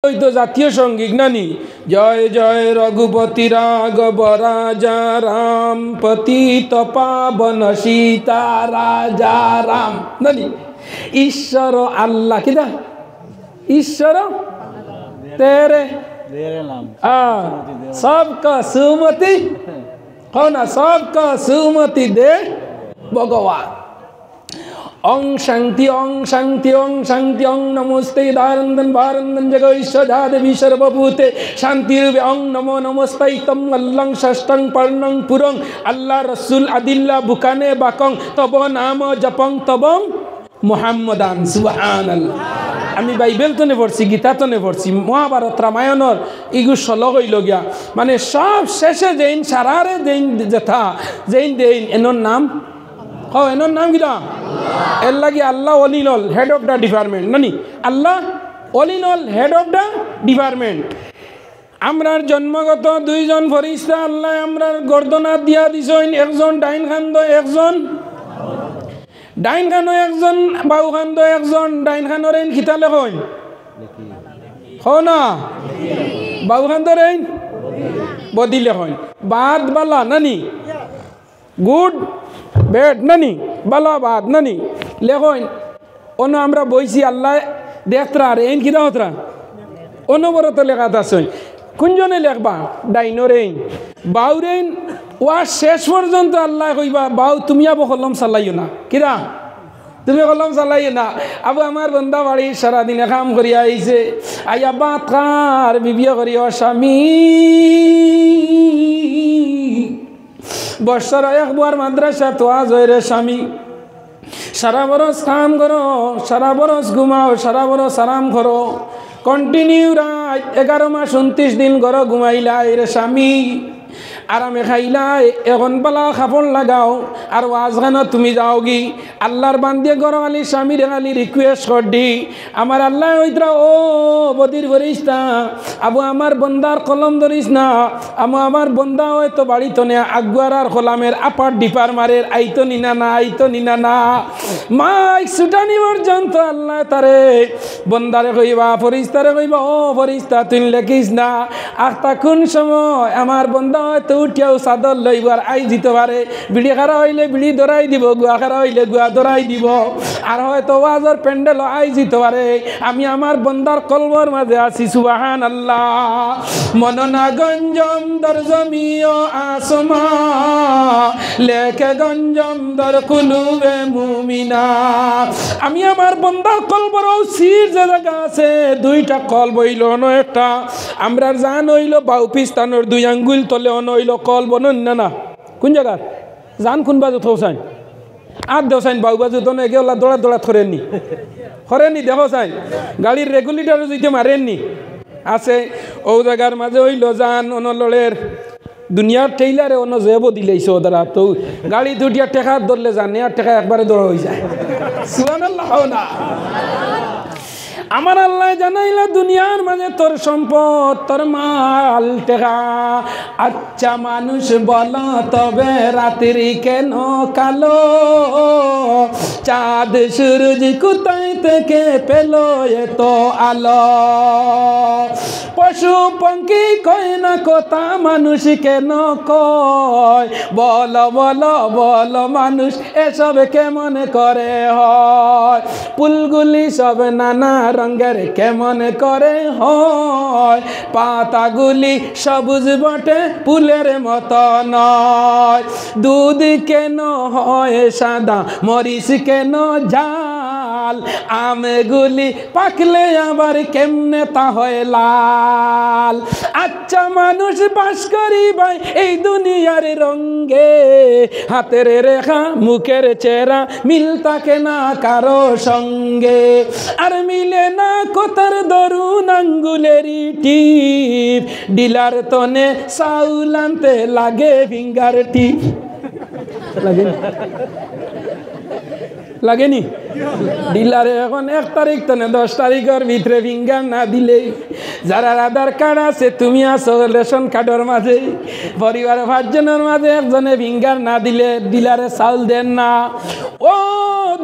ওই তো জাতীয় সঙ্গীত নানি, জয় জয় রঘুপতি রাঘব রাজা রাম পতিত পাবন সীতা রাজা রাম নানি। ঈশ্বর আল্লাহ কিনা ঈশ্বর তেরে सबका सुमति हो ना, सबका सुमति दे भगवान। ओं शांति ओं शांति ओं शांति ओं नमस्ते दारंदन भारंदन जगईश्वराद विश्वभूते शांति ओं नमो नमस्ते तम अल्लाह षष्ठं पर्णं पुरं अल्लाह रसूल अदिल्ला बुकाने बाकं तब नाम जपं तबं मुहम्मदान सुबहानाल्लाह। আমি বাইবেল তো নে পড়ছি, গীতা তো নে পড়ছি, মহাভারত রামায়ণর ইগু শ্লোক হইল গিয়া মানে সব শেষে যেইন সারারে যেইন যেথা যেইন দেইন এনর নাম হ এনর নাম কিনা এর লাগি Allah all in all head of the department নানি, Allah all in all head of the department. আমরার জন্মগত দুইজন ফরিস্তা আল্লাহ আমরার গর্দনা দিয়া দিছেন, একজন ডাইন খান্দ একজন ডাইন খানো একজন বাউ খান্দ একজন ডাইন খানোর আইন খিতালে হইন হো না বাউ খান্দর আইন বদিলে হইন বাদ বালা নানি গুড ব্যাড নানি বালা বাদ নানি লেখইন অন্য আমরা বইছি আল্লাহ দেখতরা আর আইন কিনা হতরা অনবরত লেখাত আছে কোনজনে লেখবা ডাইনোর আইন বাউর আইন ওয়া শেষ পর্যন্ত আল্লাহ কইবা বাউ তুমি আবো কলম চালাইও না কিরা তুমি কলম চালাইও না। আবু আমার বন্ধা বাড়ি সারাদিনে কাম করিয়া আইছে আইয়া বাত কার বিবিয়া করিয়া স্বামী বর্ষার একবার মাদ্রাসা তো আজ হয়ে স্বামী সারা বরস কাম করো সারা বরস ঘুমাও সারা বরস আরাম করো কন্টিনিউ রাত 11 মাস 29 দিন ঘর ঘুমাইলাই রে স্বামী আরামে খাইলাই এখন পালা খাপড় লাগাও আর ওয়াজখানো তুমি যাওগি আল্লাহর বান্দিয়ে গর আলী স্বামীর আলী রিকোয়েস্ট কর দি আমার আল্লাহ ওইতরা ও বদির করিস না আবু আমার বন্দার কলম ধরিস না আমার বন্দা হয়তো বাড়িতো নে আগুয়ার আর কলামের আপার ডিপার মারের আইতো নিনা না আইতো নিনা না মাইক সুটানি পর্যন্ত আল্লাহ তারে বন্দারে কইবা ফরিস্তারে কইবা ও ফরিস্তা তুই লেখিস না আখতা কোন সময় আমার বন্দা হয়তো উঠিয়াও চাদর লইবার আই দিতে পারে বিড়ি খারা হইলে বিড়ি ধরাই দিব গুয়া খারা হইলে গুয়া ধরাই দিব আর হয়তো ওয়াজর প্যান্ডেল আই দিতে পারে আমি আমার বন্দার কলবর মাঝে আছি সুবহানাল্লাহ। মননা গঞ্জম দর জমিও আসমা লেখে গঞ্জম দর কুলুবে মুমিনা আমি আমার বন্দার কলবর সির যে জায়গা আছে দুইটা কলব হইল ন একটা আমরা জান হইল বাউ পিস্তানোর দুই আঙ্গুল তলে অন হইল কল বনন না না কোন জায়গা জান কোন বাজু থৌসাইন আর দেওসাইন বাউ বাজু তো এগেলা দৌড়া দৌড়া খরেননি দেখো সাইন গাড়ির রেগুলেটারও যদি মারেননি আছে ও জায়গার মাঝে হইল জান অনলের দুনিয়ার টেইলারে অন্য জেব দিলেইছে ওদারা তো গাড়ি দুটিয়া টেকা ধরলে জান আর টেকা একবারে দৌড়া হয়ে যায় সুবহানাল্লাহ না। আমার আল্লাহ জানাইলা দুনিয়ার মাঝে তোর সম্পদ তোর মাল টেকা আচ্ছা মানুষ বল তবে রাত্রি কেন কালো চাঁদ সূরজ কোথায় থেকে পেল এত আলো পশু পঙ্খী কয় না কথা মানুষ কেন কয় বল বল বল মানুষ এসব কেমন করে হয় ফুলগুলি সব নানা রঙের কেমন করে হয় পাতাগুলি সবুজ বটে ফুলের মতো নয় দুধ কেন হয় সাদা মরিচ কেন ঝাল আমগুলি পাকলে আবার কেমনে তা হয় লাল আচ্ছা মানুষ বাস করি ভাই এই দুনিয়ার রঙ্গে হাতের রেখা মুখের চেহারা মিল থাকে না কারো সঙ্গে আর মিলে না কোতার দরুন আঙ্গুলেরই টিপ ডিলার তনে চাউল আনতে লাগে ফিঙ্গার টিপ লাগেনি ডিলারে এখন 1 তারিখ তনে 10 তারিখের ভিতরে ফিঙ্গার না দিলে যারা আধার কার্ড আছে তুমি আছো রেশন কার্ডের মাঝে পরিবারের 5 জনের মাঝে একজনে ফিঙ্গার না দিলে ডিলারে চাউল দেন না। ও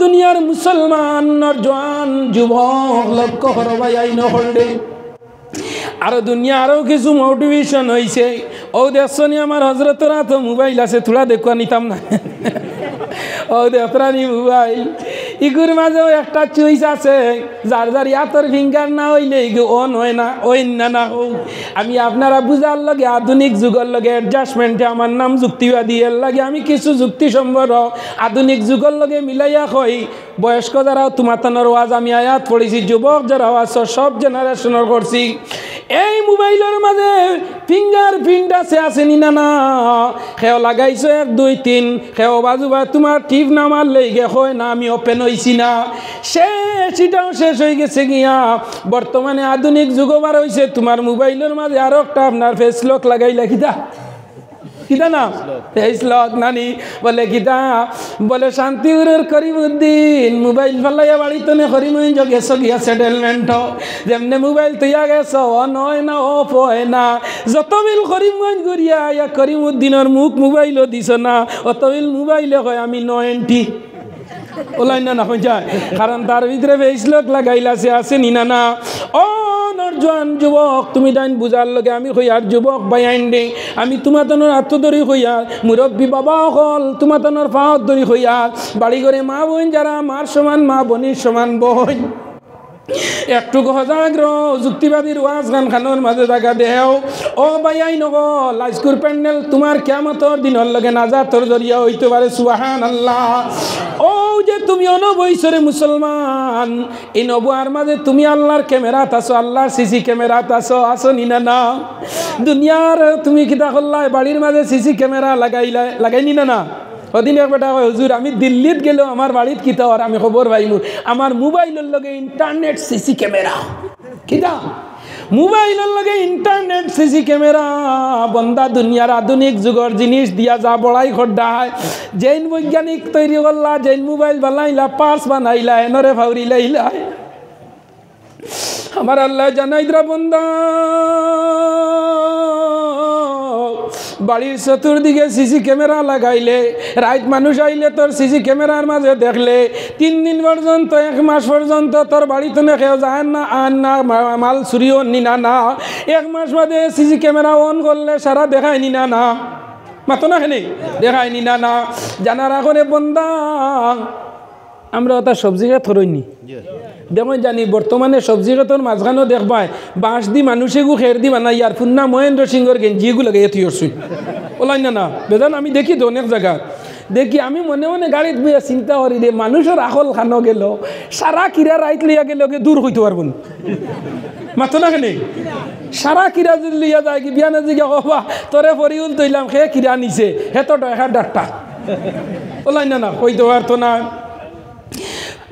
দুনিয়ার মুসলমান জওয়ান যুবক লক্ষ্য করো ভাই আইন হলডে আরো দুনিয়া আরও কিছু মোটিভেশন হয়েছে। ও দেখছনি আমার হজরতরা তো মোবাইল আছে, থোড়া দেখুয়া নিতাম না। ও দেখরানি মোবাইল ইগুর মাঝেও একটা চুইস আছে, যার যার ইয়াতর ফিঙ্গার না হইলে অন হয় না, ওই না হোক। আমি আপনারা বুঝার লগে আধুনিক যুগের লগে অ্যাডজাস্টমেন্টে আমার নাম যুক্তিবাদী, এর লাগে আমি কিছু যুক্তিসম্মত আধুনিক যুগের লগে মিলাইয়া কই। বয়স্ক যারাও তোমাতানোর ওয়াজ আমি আয়াত পড়েছি, যুবক যারাও আছো সব জেনারেশনের করছি। এই মোবাইলের মাঝে ফিঙ্গার প্রিন্ট আছে নি না? খেও লাগাইছো 1 2 3, খেও বাজু বা তোমার টিপ না মারলে গে হয় না আমি ওপেন হইছি না, সেটাও শেষ হয়ে গেছে গিয়া। বর্তমানে আধুনিক যুগ বার হয়েছে, তোমার মোবাইলের মাঝে আরো একটা আপনার ফেস লক লাগাইলা কিতা কিতা না ফেস লক নানি বলে কিতা বলে শান্তিগুরুর করিমউদ্দিন মোবাইল ফালাইয়া বাড়িতে নে করিমগঞ্জ গেছো গিয়া সেটেলমেন্ট, যেমনে মোবাইল তৈয়া গেছো অন হয় না অফ হয় না। যত বিল করিমগঞ্জ ঘুরিয়া ইয়া করিমউদ্দিনের মুখ মোবাইলও দিছ না, অত বিল মোবাইলে কয় আমি নো এন্ট্রি ওলাই না হয়ে যায়, কারণ তার ভিতরে ফেস লক লাগাইলাছে আছে নি না? ও নরজওয়ান যুবক, তুমি ডাইন বুঝার লগে আমি কইয়ার যুবক বাইন দে, আমি তোমাতনের আত্মধরি হইয়ার মুরব্বী বাবা হল তোমাতনের পাওয়ার ধরি হইয়ার বাড়ি করে মা বোন যারা মার সমান মা বোনের সমান বোন একটু সজাগ যুক্তিবাদীর ওয়াজ গান খানোর মাঝে জায়গা দেও। ও বাইয়াই নগল লাইস্কুর প্যান্ডেল তোমার কিয়ামতর দিনের লগে নাজাতর জরিয়া হইতে পারে। সুবহানাল্লাহ। ও যে তুমি অনবৈশরে মুসলমান, এই নবুয়ার মাঝে তুমি আল্লাহর ক্যামেরাত আছো, আল্লাহর সিসি ক্যামেরাত আছো নি না? দুনিয়ার তুমি কিতা করলাই বাড়ির মাঝে সিসি ক্যামেরা লাগাইনি না? ওদিন এক বেটা কয় হুজুর আমি দিল্লিত গেলেও আমার বাড়িত কিতা আর আমি খবর পাইমু আমার মোবাইলের লগে ইন্টারনেট সিসি ক্যামেরা। কিতা মোবাইলের লগে ইন্টারনেট সিসি ক্যামেরা? বন্দা দুনিয়ার আধুনিক যুগের জিনিস দিয়া যা বড়াই খড্ডায়, জৈন বৈজ্ঞানিক তৈরি করলা, জৈন মোবাইল বানাইলা, পার্স বানাইলা, এনরে ফাউরি লাইলা। আমার আল্লাহ জানাইদরা বন্দা বাড়ির চতুর্দিকে সিসি ক্যামেরা লাগাইলে, রাত মানুষ আইলে তোর সিসি ক্যামেরার মাঝে দেখলে 3 দিন পর্যন্ত 1 মাস পর্যন্ত তোর বাড়িতে কেউ যায় না, আর না মাল চুরিও নি না। 1 মাস বাদে সিসি ক্যামেরা অন করলে সারা দেখায় নি না মাতো না খেলে দেখায় নি না। জানার আগে বন্দা আমরা ওটা সবজি গাছ ধরইনি দেখুন জানি বর্তমানে সবজি গাতর মাঝখানেও দেখবাই বাঁশ দি মানুষে গু খের দি বানাই আর ফুন্না মহেন্দ্র সিংহর গেঞ্জিগু লাগাইয়া থিয়রছুই ওলাই না বেদান আমি দেখি তো অনেক জায়গা দেখি। আমি মনে মনে গাড়িত বইয়া চিন্তা করি রে মানুষের আখল খানো গেল সারা কিরা রাইত লইয়া গেল দূর হইতে পারব না মাতো না কেন সারা কিরা যদি লইয়া যায় কি বিয়ানে জিগা কবা তোরে ফরিউল তৈলাম সে কিরা নিছে হে তো ডেখার ডাক্তার ওলাই না হইতে পারতো না।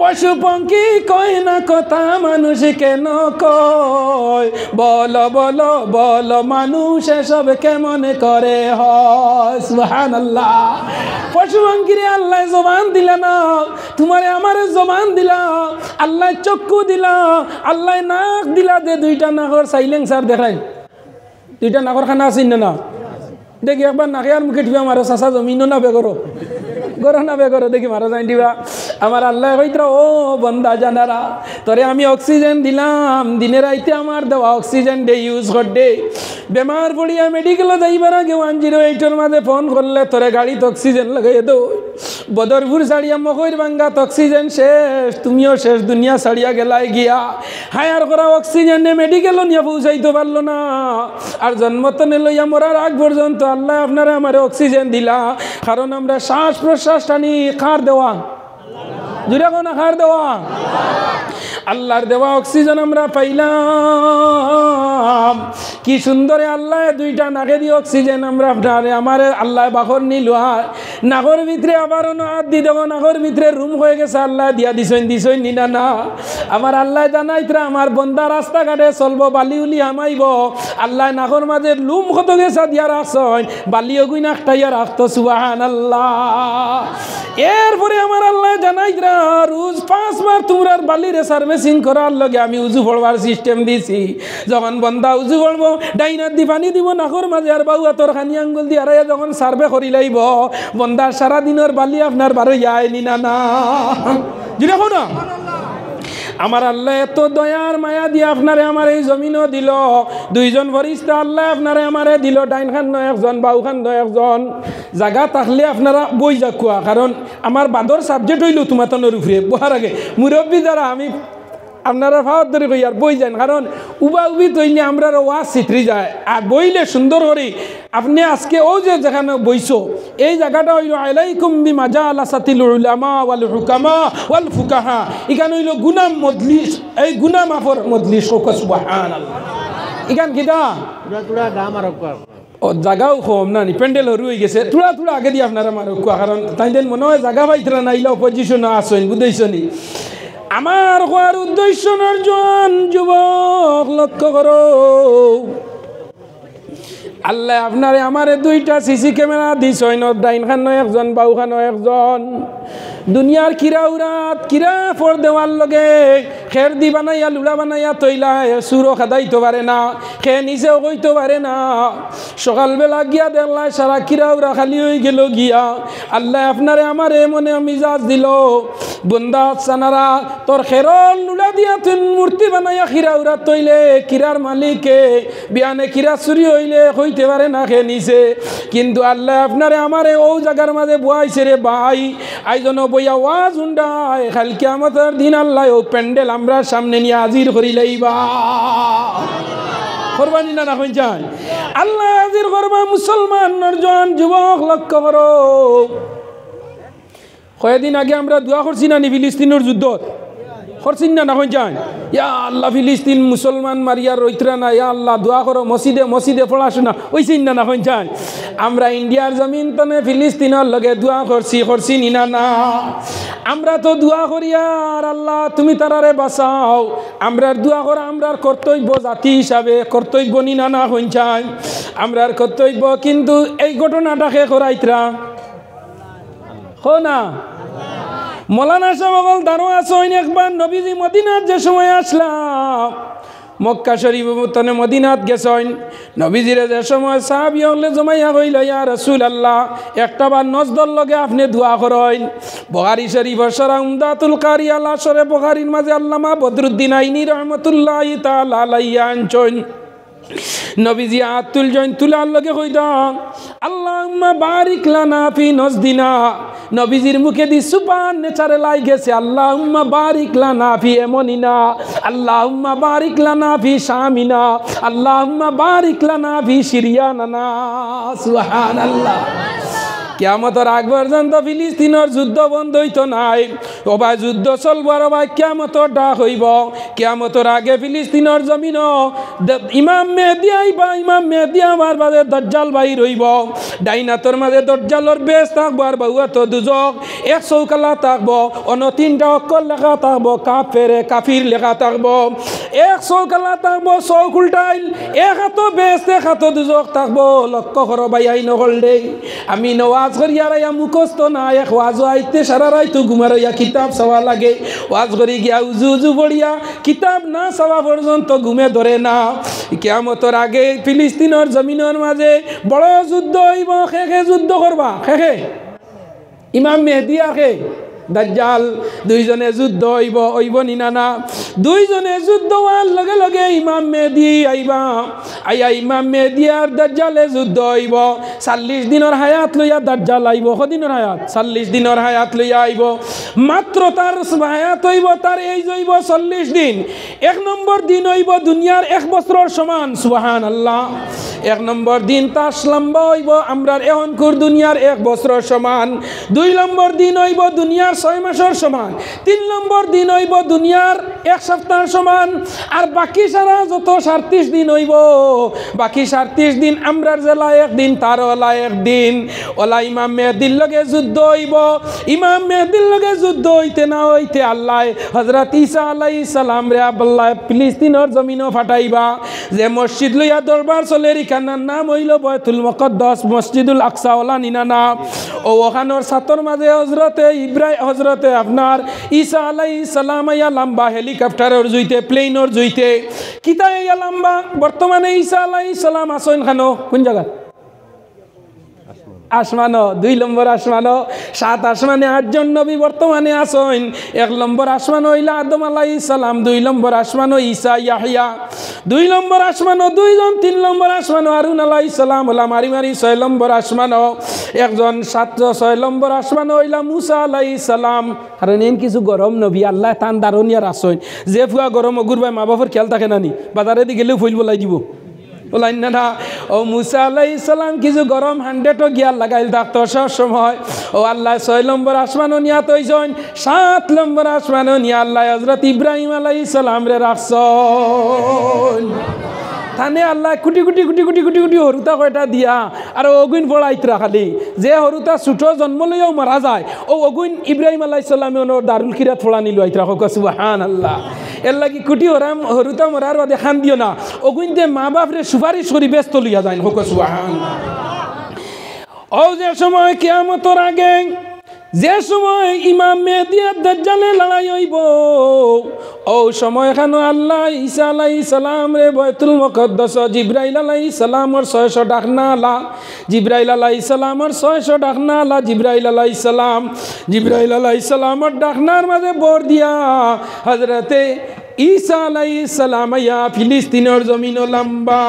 পশু পঙ্খী কয় না কথা মানুষ কেন কয়, বলো বলো বলো মানুষ এসব কেমন করে হয়। সুবহানাল্লাহ। পশু পঙ্খীরে আল্লাহ জবান দিলা না, তোমারে আমারে জবান দিলা, আল্লাহ চক্ষু দিলা, আল্লাহ নাক দিলা, যে 2টা নাকর সাইলেন্সার দেখাই 2টা নাকর খানা আছে না দেখি একবার নাকে আর মুখে টিপা মারো চাষা জমিনও না বেগরো গরো না বেগরো দেখি মারা যাই দিবা। আমার আল্লাহ কইতরা ও বন্দা জানারা তোরে আমি অক্সিজেন দিলাম, দিনে রাইতে আমার দেওয়া অক্সিজেন দে ইউজ কর দে। বেমার পড়িয়া মেডিকেলে যাইবার আগে 108 মাঝে ফোন করলে তোরে গাড়িত অক্সিজেন লাগাই দো। বদরপুর ছাড়িয়া মকইর বাঙ্গাত অক্সিজেন শেষ, তুমিও শেষ, দুনিয়া ছাড়িয়া গেলাই গিয়া। হায়ার করা অক্সিজেন নিয়ে মেডিকেলও নিয়ে পৌঁছাইতে পারলো না। আর জন্মতনে লইয়া মরার আগ পর্যন্ত আল্লাহ আপনারা আমার অক্সিজেন দিলা, কারণ আমরা শ্বাস প্রশ্বাস টানি কার দেওয়া জুড়ে কোন খার দেওয়া আল্লাহর দেওয়া অক্সিজেন আমরা পাইলাম। কি সুন্দরে আল্লাহ 2টা নাকে দিয়ে অক্সিজেন আমরা আপনারে আমার আল্লাহ বাখর নিল নাগর ভিতরে আবার হাত দি দেবো, নাগর ভিতরে রুম হয়ে গেছে আল্লাহ দিয়া দিছই নিনা না। আমার আল্লাহ জানাইতরা আমার বন্দা রাস্তাঘাটে চলবো বালি উলি হামাইব, আল্লাহ নাগর মাঝে লুম কত গেছা দিয়া রাখছন বালিও গুই নাকটাইয়া রাখতো। সুবহানাল্লাহ। এরপরে আমার আল্লাহ জানাইতরা রোজ 5 বার তোমরা বালিরে সার্ভিসিং করার লগে আমি উজু পড়বার সিস্টেম দিছি। যখন বন্দা উজু পড়বো ডাইনার দি পানি দিব নাকর মাঝে আর বাউ তোর খানি আঙ্গুল দিয়ে আড়াইয়া যখন সার্ভে করি লাইব বন্দার সারা দিনের বালি আপনার বারো যায়নি না যদি দেখো না আমার আল্লাহ এত দয়ার মায়া দিয়ে আপনারে আমার এই জমিনও দিল, দুইজন ফরিস্তা আল্লাহ আপনারে আমারে দিল, ডাইন খান নয় একজন, বাউ খান নয় একজন। জায়গা থাকলে আপনারা বই যাকুয়া, কারণ আমার বাদর সাবজেক্ট হইল তোমাতনের উপরে বহার আগে মুরব্বী দ্বারা আমি আপনারা ভাওয়ার ধরে কই আর বই যান, কারণ উবা উবি তৈলে আমরা ওয়াজ চিত্রি যায়। আর বইলে সুন্দর করে আপনি আজকে ও যে যেখানে বইছো এই জায়গাটা হইল আলাইকুম বিমাজা আলাসাতিল উলামা ওয়াল হুকামা ওয়াল ফুকাহা, এখানে হইল গুনাম মজলিস, এই গুনা মাফর মজলিস। সুবহানাল্লাহ। এখান কিটা তুরা দাম আর ও জায়গাও কম না, প্যান্ডেল হরু হয়ে গেছে, তুলা তুলা আগে দিয়ে আপনারা মারক, কারণ তাই মনে হয় জায়গা পাইতরা নাইলে অপোজিশন আসেন, বুঝেছনি। আমার হওয়ার উদ্দেশ্য অর্জন যুবক লক্ষ্য করো, আল্লাহ আপনারে আমারে দুইটা সিসি ক্যামেরা দিছইন, ডাইন খানো একজন, বাউ খানো একজন। দুনিয়ার কিরা উরাত কিরা ফর দেওয়ার লগে খের দি বানাইয়া লুলা বানাইয়া তৈলা সুরো খাদাইতে পারে না, খে নিচেও কইতে পারে না। সকালবেলা গিয়া দেখলাই সারা কিরা উরা খালি হয়ে গেল গিয়া। আল্লাহ আপনারে আমারে মনে মিজাজ দিল, বন্দা সানারা তোর খেরল লুলা দিয়া তুই মূর্তি বানাইয়া কিরা উরা তৈলে কিরার মালিকে বিয়ানে কিরা চুরি হইলে হইতে পারে না, খে নিছে। কিন্তু আল্লাহ আপনারে আমারে ও জায়গার মাঝে বয়াইছে রে ভাই, আইজন বইয়া ওয়াজ উন্ডায় খাল কিয়ামতের দিন আল্লাহ ও প্যান্ডেল আমরা সামনে নিয়ে হাজির করি লইবা। করবানি না না কইছেন আল্লাহ হাজির করবা। মুসলমান নরজন যুবক লক্ষ্য করো, কয়েকদিন আগে আমরা দোয়া করছি না ফিলিস্তিনের যুদ্ধ করছি না না কইছেন, ইয়া আল্লাহ ফিলিস্তিন মুসলমান মারিয়ার রইতরা না, ইয়া আল্লাহ দোয়া করো, মসজিদে মসজিদে পড়াশোনা ওইছিন না না কইছেন। আমরা ইন্ডিয়ার জমিন তনে ফিলিস্তিনের লগে দোয়া করছি না না। আমরা তো দোয়া করি আর আল্লাহ তুমি তারারে বাঁচাও, আমরার দোয়া করা আমরার কর্তব্য জাতি হিসাবে, কর্তব্য নি না না কইছেন আমরার কর্তব্য। কিন্তু এই ঘটনাটাকে করাইতরা হো না। মৌলানা সাহেব দাঁড়ো আসইন, একবার নবীজি মদিনার যে সময় আসলাম মক্কা শরীফ তনে মদিনাত গেছেন, নবীজিরে যে সময় সাহাবী হলে জমাইয়া কইল ইয়া রাসূলুল্লাহ একটা বার নজদর লগে আপনি দোয়া করেন। বুখারী শরীফের সরা উমদাতুল কারি আল আসরে বুখারীর মাঝে আল্লামা বদরুদ্দিন আইনি রাহমাতুল্লাহি তাআলা আলাইহি আনছেন, নবীজি আতুল জৈন তুলার লগে কইতা আল্লাহুম্মা বারিক লানা ফি নজদিনা। নবীজির মুখে দি সুপার নেচারে লাই গেছে আল্লাহুম্মা বারিক লানা ফি এমনিনা, আল্লাহুম্মা বারিক লানা ফি শামিনা, আল্লাহুম্মা বারিক লানা ফি সিরিয়ানা। সুবহানাল্লাহ। কিয়ামতের আগ পর্যন্ত ফিলিস্তিনের যুদ্ধ বন্ধ হইতো নাই, ও ভাই যুদ্ধ চলব আর ভাই কিয়ামতের ডাক হইব। কিয়ামতের আগে ফিলিস্তিনের জমিন ইমাম মেহেদী আইবা, ইমাম মেহেদী আমার বাদে দজ্জাল বাইর হইব। ডাইনাতর মাঝে দজ্জালর বেশ থাকবো আর বাহুয়াত দুজক, এক চৌকালা থাকবো, অন্য তিনটা অক্ষর লেখা থাকবো, কাফেরে কাফির লেখা থাকবো। এক চৌকালা থাকবো চৌক উল্টাইল, এক হাত বেশ এক হাত দুজক থাকবো। লক্ষ্য করো ভাই আই নহল দে আমি নওয়াজ করিয়া রাইয়া মুখস্থ না, এক ওয়াজ আইতে সারা রাইতো ঘুমারাইয়া কিতাব চাওয়া লাগে। ওয়াজ করি গিয়া উজু উজু পড়িয়া কিতাব না চাওয়া পর্যন্ত ঘুমে ধরে না। কিয়ামতের আগে ফিলিস্তিনের জমিনের মাঝে বড় যুদ্ধ হইব, খেখে যুদ্ধ করবা, খেখে ইমাম মেহেদী আখে দাজ্জাল দুইজনে যুদ্ধ হইব নি না না। দুইজনে যুদ্ধ হওয়ার লগে লগে ইমাম মেহেদী আইবা, আইয়া ইমাম মেহেদী আর দাজ্জালে যুদ্ধ হইব। 40 দিনের হায়াত লইয়া দাজ্জাল আইব, কদিনের হায়াত 40 দিনের হায়াত লইয়া আইব। মাত্র তার হায়াত হইব তার এই হইব 40 দিন। 1 নম্বর দিন হইব দুনিয়ার 1 বছরের সমান। সুবহানাল্লাহ। 1 নম্বর দিন তার লম্বা হইব আমরার এখনকার দুনিয়ার 1 বছরের সমান। 2 নম্বর দিন হইব দুনিয়ার 6 মাসের সমান। 3 নম্বর দিন হইব দুনিয়ার 1 সপ্তাহের সমান। আর বাকি সারা যত 37 দিন হইব, বাকি 37 দিন আমরার জেলা 1 দিন, তার ওলা 1 দিন। ওলা ইমাম মেহেদীর লগে যুদ্ধ হইব। ইমাম মেহেদীর লগে যুদ্ধ হইতে না হইতে আল্লাহ হযরত ঈসা আলাইহিস সালাম রে আল্লাহ ফিলিস্তিনের জমিনও ফাটাইবা। যে মসজিদ লইয়া দরবার চলে এখানের নাম হইল বাইতুল মুকদ্দাস, মসজিদুল আকসা ওলা নিনানা। ও ওখানোর ছাতর মাঝে হযরতে ইব্রাহিম হযরতে আপনার ঈসা আলাইহিস সালাম ইয়া লম্বা হেলিকপ্টারের জুইতে, প্লেনের জুইতে কিতা ইয়া লম্বা। বর্তমানে ঈসা আলাইহিস সালাম আসেন খানো কোন জায়গা? আসমানো, 2 নম্বর আসমানো। 7 আসমানে 8 জন নবী বর্তমানে আসেন। 1 নম্বর আসমান হইলা আদম আলাইহিস সালাম, 2 নম্বর আসমান ঈসা ইয়াহইয়া, 2 নম্বর আসমান 2 জন, 3 নম্বর আসমান হারুন আলাইহিস সালাম ওলা মারি মারি, 6 নম্বর আসমান একজন, 6 নম্বর আসমান হইলা মুসা আলাইহিস সালাম। কারণ এন কিছু গরম নবী আল্লাহ তান দারুনিয়ার আসেন, যে ফুয়া গরম অগুর ভাই মা বাবার খেয়াল থাকে নানি, বাজারে দি গেলেও ফুল বলাই দিব বলাইন না। ও মুসা আলাইহিস সালাম কিছু গরম 100 গিয়ার লাগাইল থাকতো সব সময়। ও আল্লাহ 6 নম্বর আসমানও নিয়া তৈজন, 7 নম্বর আসমানও নিয়া আল্লাহ হযরত ইব্রাহিম আলাইহিস সালাম রে রাখছন। থানে আল্লাহ কুটি কুটি কুটি কুটি কুটি কুটি হরুতা কয়টা দিয়া আর অগুন পড়াইতরা খালি, যে হরুতা ছোট জন্ম লইয়াও মারা যায় ও অগুন ইব্রাহিম আলাইহিস সালামে দারুল খিরাত ফোড়ানি লইতরা হোক সুবহানাল্লাহ। এর লাগি কুটি হরুতা মরার বাদে খান দিও না, অগুন যে মা বাপরে সুপারিশ করি ব্যস্ত লইয়া যায় হোক সুবহানাল্লাহ। ও যে সময় কিয়ামতের আগে, যে সময় ইমাম মেহেদী আর দাজ্জালের লড়াই হইব, ও সময় খানো আল্লাহ ঈসা আলাইহিস সালাম রে বাইতুল মুকদ্দাস জিবরাইল আলাইহিস সালামর 600 ডাকনা আলা, জিবরাইল আলাইহিস সালামর 600 ডাকনা আলা, জিবরাইল আলাইহিস সালামর ডাকনার মাঝে বর দিয়া হযরতে ঈসা আলাইহিস সালাম ইয়া ফিলিস্তিনের জমিন লম্বা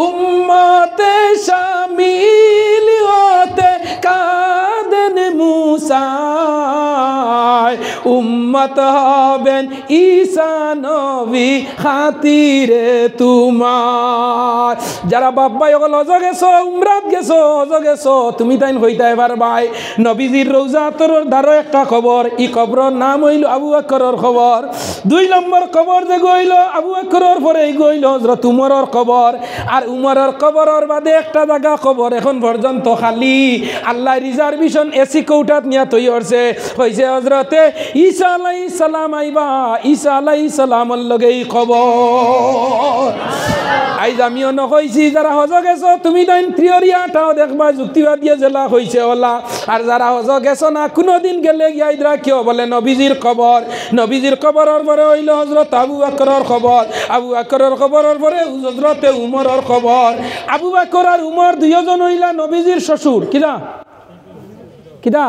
উম্মতে শামিল হতে কাদেন মুসা, উম্মত হবেন ঈসা নবী খাতিরে তোমার। যারা বাপ্পাই ওগুলো হজ গেছো, উমরাত গেছো, হজ গেছো, তুমি তাই হইতে পারবাই নবীজির রওজাতর ধারো একটা খবর, ই কবরের নাম হইল আবু বকরের খবর। 2 নম্বর কবর যে গইল আবু বকরের পরে গইল হযরত উমরের কবর, আর উমরের কবরের বাদে একটা জায়গা কবর এখন পর্যন্ত খালি, আল্লাহ রিজার্ভেশন এসি কৌটাত নিয়া তৈরি হচ্ছে, হইছে হযরতে ঈসা আলাইহিস সালাম আইবা, ঈসা আলাইহিস সালামের লগেই খবর। আইজ আমিও নকইছি যারা হজ গেছো তুমি তাই থিওরিয়াটাও দেখবা যুক্তিবাদী জেলা হইছে ওলা, আর যারা হজ গেছো না কোনোদিন গেলে গিয়াইদরা কেউ বলে নবীজির খবর, নবীজির খবরের পরে হইল হযরত আবু বকরের খবর, আবু বকরের খবরের পরে হযরতে উমরের খবর। আবু বকর আর উমর 2 জন হইলা নবীজির শ্বশুর, কিরা কিরা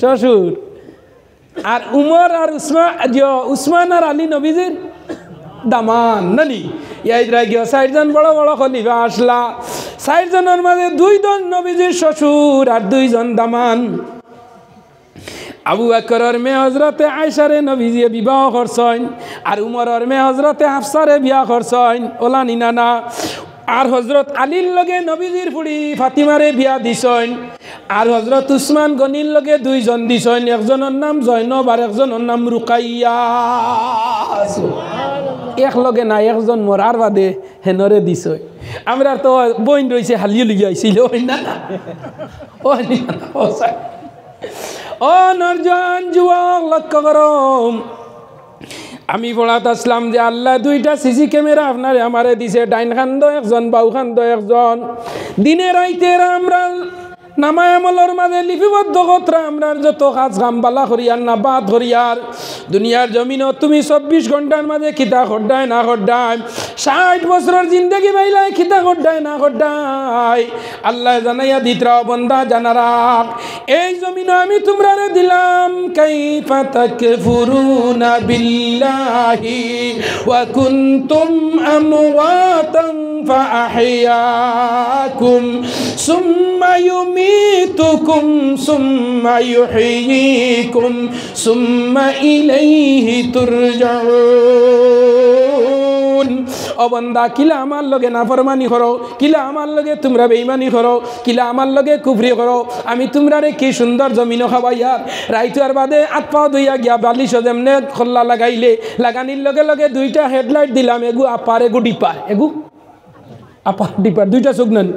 শ্বশুর, আর উমর আর উসমান আর আলী নবীজির দামান নানি। ইয়াইদরা গিয়ে 4 জন বড় বড় খলিফা আসলা, 4 জনের মাঝে 2 জন নবীজির শ্বশুর আর 2 জন দামান। আবু বকরের মেয়ে হযরতে আয়েশারে নবীজি বিবাহ করছেন, আর উমরের মেয়ে হযরতে হাফসারে বিবাহ করছেন ওলা নিনানা। আর হযরত আলীর লগে নবীজির ফুড়ি ফাতিমারে বিয়া দিছেন, আর হযরত উসমান গনির লগে 2 জন দিছেন, একজনের নাম জয়নব আর একজনের নাম রুকাইয়া। এক লগে না, একজন মরার বাদে হেনরে দিছে। আমরা তো বইন রয়েছে হালিয়ে লিগে আইছিল না, ও নরজান যুবক লক্ষ্য করো, আমি পড়াত আসলাম যে আল্লাহ 2টা সিসি ক্যামেরা আপনারে আমারে দিছে, ডাইন খান্দ একজন, বাউ খান্দ একজন। দিনে রাইতে আমরা নামায় আমলের মাঝে লিপিবদ্ধ কত্রা আমরার যত কাজ কাম বালা করিয়ার না বাদ করিয়ার, দুনিয়ার জমিনও তুমি 24 ঘন্টার মাঝে খিতা খড্ডায় না খড্ডায়, 60 বছরের জিন্দগি বাইলাই খিতা খড্ডায় না খড্ডায়, আল্লাহ জানাইয়া দিতরা বন্দা জানা রাখ, এই জমিনও আমি তোমরারে দিলাম কাইফা তাকফুরুনা বিল্লাহি ওয়া কুনতুম আমওয়াতান ফাআহইয়াকুম সুম্মা يميتكم ثم يحييكم ثم إليه ترجعون। ও বান্দা কিলা আমার লগে নাফরমানি করো, কিলা আমার লগে তোমরা বেঈমানি করো, কিলা আমার লগে কুফরি করো, আমি তোমরারে কি সুন্দর জমিনও খাবাইয়ার রাইতার বাদে আত পাও দইয়া গিয়া বালিশ যেমনে খোল্লা লাগাইলে লাগানির লগে লগে 2টা হেডলাইট দিলাম, এগু আপার এগু ডিপার, এগু আপার ডিপার 2টা চোখ নানি